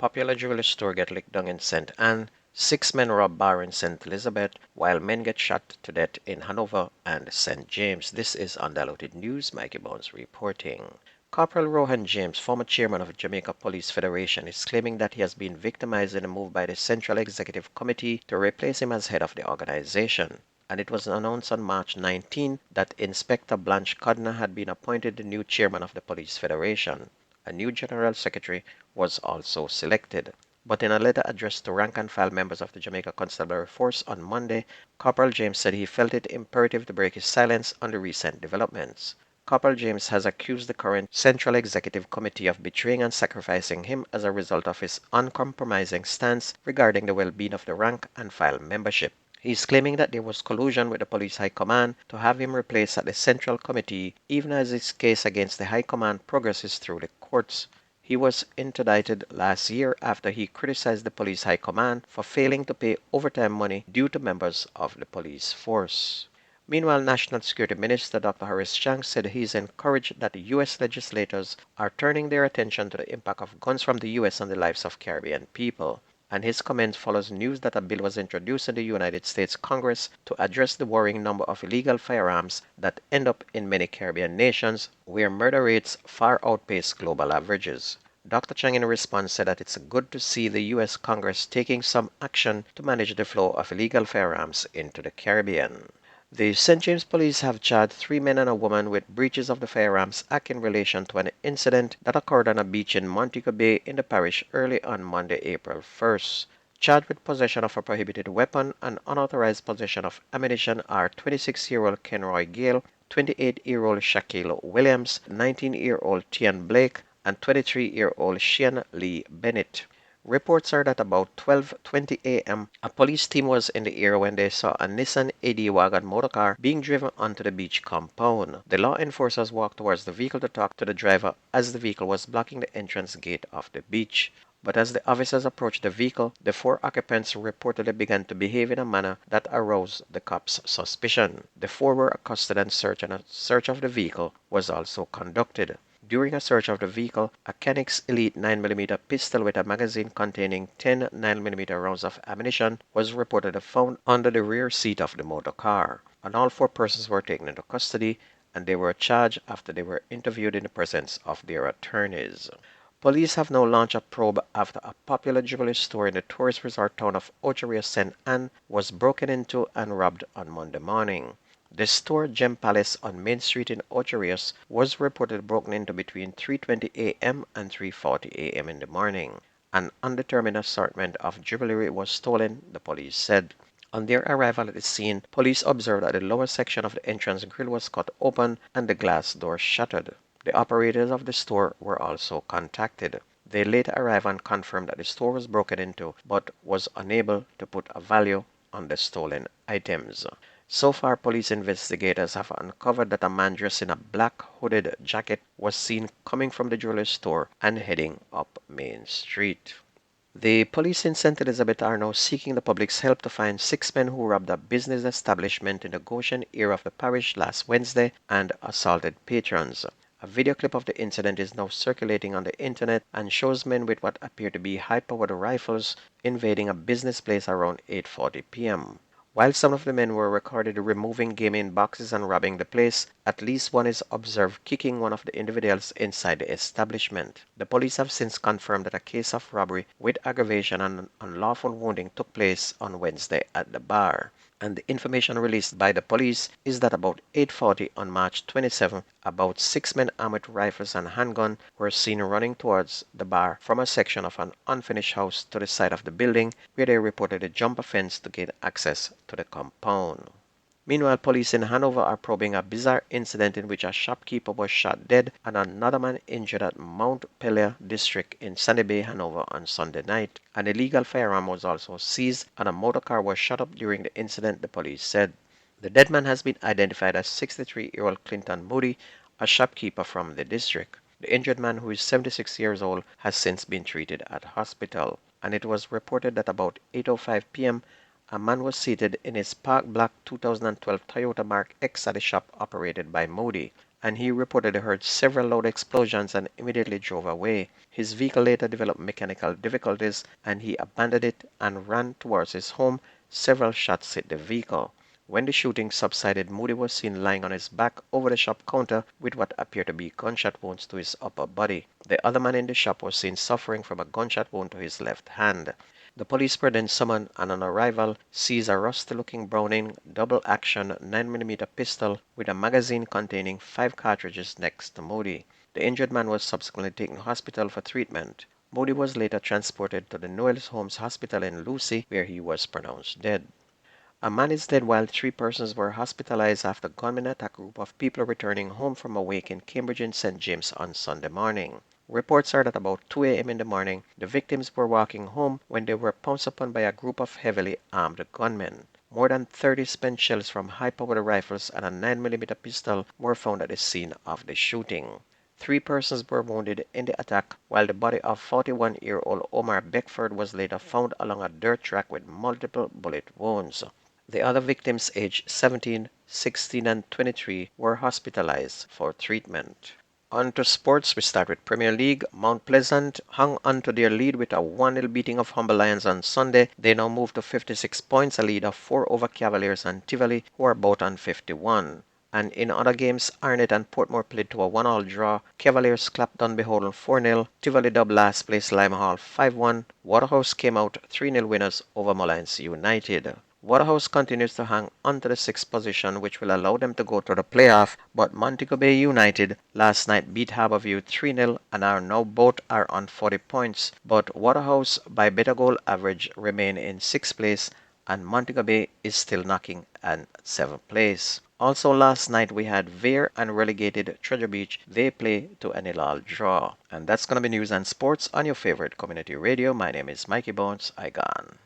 Popular jewelry store get licked down in St. Anne. 6 men rob bar in St. Elizabeth, while men get shot to death in Hanover and St. James. This is Undiluted News. Mikey Bones reporting. Corporal Rohan James, former chairman of Jamaica Police Federation, is claiming that he has been victimized in a move by the Central Executive Committee to replace him as head of the organization. And it was announced on March 19 that Inspector Blanche Codner had been appointed the new chairman of the Police Federation. A new general secretary was also selected. But in a letter addressed to rank-and-file members of the Jamaica Constabulary Force on Monday, Corporal James said he felt it imperative to break his silence on the recent developments. Corporal James has accused the current Central Executive Committee of betraying and sacrificing him as a result of his uncompromising stance regarding the well-being of the rank-and-file membership. He is claiming that there was collusion with the police high command to have him replaced at the Central Committee, even as his case against the high command progresses through the courts. He was indicted last year after he criticized the police high command for failing to pay overtime money due to members of the police force. Meanwhile, National Security Minister Dr. Horace Chang said he is encouraged that the U.S. legislators are turning their attention to the impact of guns from the U.S. on the lives of Caribbean people. And his comment follows news that a bill was introduced in the United States Congress to address the worrying number of illegal firearms that end up in many Caribbean nations where murder rates far outpace global averages. Dr. Chang in response said that it's good to see the U.S. Congress taking some action to manage the flow of illegal firearms into the Caribbean. The St. James police have charged 3 men and a woman with breaches of the Firearms Act in relation to an incident that occurred on a beach in Montego Bay in the parish early on Monday, April 1st. Charged with possession of a prohibited weapon and unauthorized possession of ammunition are 26-year-old Kenroy Gale, 28-year-old Shaquille Williams, 19-year-old Tian Blake, and 23-year-old Shian Lee Bennett. Reports are that about 12:20 a.m., a police team was in the area when they saw a Nissan AD wagon motorcar being driven onto the beach compound. The law enforcers walked towards the vehicle to talk to the driver as the vehicle was blocking the entrance gate of the beach. But as the officers approached the vehicle, the 4 occupants reportedly began to behave in a manner that aroused the cops' suspicion. The 4 were accosted and a search of the vehicle was also conducted. During a search of the vehicle, a Canex Elite 9mm pistol with a magazine containing 10 9mm rounds of ammunition was reportedly found under the rear seat of the motor car. And all 4 persons were taken into custody and they were charged after they were interviewed in the presence of their attorneys. Police have now launched a probe after a popular jewelry store in the tourist resort town of Ocho Rios St. Anne was broken into and robbed on Monday morning. The store Gem Palace on Main Street in Ocho Rios was reportedly broken into between 3:20 a.m. and 3:40 a.m. in the morning. An undetermined assortment of jewelry was stolen, the police said. On their arrival at the scene, police observed that the lower section of the entrance grille was cut open and the glass door shattered. The operators of the store were also contacted. They later arrived and confirmed that the store was broken into but was unable to put a value on the stolen items. So far, police investigators have uncovered that a man dressed in a black hooded jacket was seen coming from the jewelry store and heading up Main Street. The police in St. Elizabeth are now seeking the public's help to find 6 men who robbed a business establishment in the Goshen area of the parish last Wednesday and assaulted patrons. A video clip of the incident is now circulating on the internet and shows men with what appear to be high-powered rifles invading a business place around 8:40 p.m. While some of the men were recorded removing gaming boxes and robbing the place, at least one is observed kicking one of the individuals inside the establishment. The police have since confirmed that a case of robbery with aggravation and unlawful wounding took place on Wednesday at the bar. And the information released by the police is that about 8:40 on March 27, about 6 men armed with rifles and handgun were seen running towards the bar from a section of an unfinished house to the side of the building where they reportedly jumped a fence to gain access to the compound. Meanwhile, police in Hanover are probing a bizarre incident in which a shopkeeper was shot dead and another man injured at Mount Pelier district in Sandy Bay, Hanover on Sunday night. An illegal firearm was also seized and a motor car was shot up during the incident, the police said. The dead man has been identified as 63-year-old Clinton Moody, a shopkeeper from the district. The injured man, who is 76 years old, has since been treated at hospital. And it was reported that about 8:05 p.m., a man was seated in his parked black 2012 Toyota Mark X at a shop operated by Moody. and he reportedly heard several loud explosions and immediately drove away. His vehicle later developed mechanical difficulties and he abandoned it and ran towards his home. Several shots hit the vehicle. When the shooting subsided, Moody was seen lying on his back over the shop counter with what appeared to be gunshot wounds to his upper body. The other man in the shop was seen suffering from a gunshot wound to his left hand. The police were then summoned and on arrival seized a rusty-looking Browning double-action 9mm pistol with a magazine containing 5 cartridges next to Moody. The injured man was subsequently taken to hospital for treatment. Moody was later transported to the Noel's Homes Hospital in Lucy, where he was pronounced dead. A man is dead while 3 persons were hospitalized after gunmen attacked a group of people returning home from a wake in Cambridge and St James on Sunday morning. Reports are that about 2 a.m. in the morning, the victims were walking home when they were pounced upon by a group of heavily armed gunmen. More than 30 spent shells from high-powered rifles and a 9mm pistol were found at the scene of the shooting. 3 persons were wounded in the attack, while the body of 41-year-old Omar Beckford was later found along a dirt track with multiple bullet wounds. The other victims, aged 17, 16, and 23, were hospitalized for treatment. On to sports, we start with Premier League. Mount Pleasant hung on to their lead with a 1-0 beating of Humber Lions on Sunday. They now move to 56 points, a lead of 4 over Cavaliers and Tivoli, who are both on 51. And in other games, Arnett and Portmore played to a 1-1 draw. Cavaliers clapped Dunbeholden 4-0. Tivoli dubbed last place Limehall 5-1. Waterhouse came out 3-0 winners over Mullins United. Waterhouse continues to hang on to the 6th position, which will allow them to go to the playoff, but Montego Bay United last night beat Harborview 3-0 and are now both are on 40 points, but Waterhouse by better goal average remain in 6th place and Montego Bay is still knocking at 7th place. Also last night we had Vere and relegated Treasure Beach. They play to an 0-0 draw. And that's going to be news and sports on your favorite community radio. My name is Mikey Bones. I gone.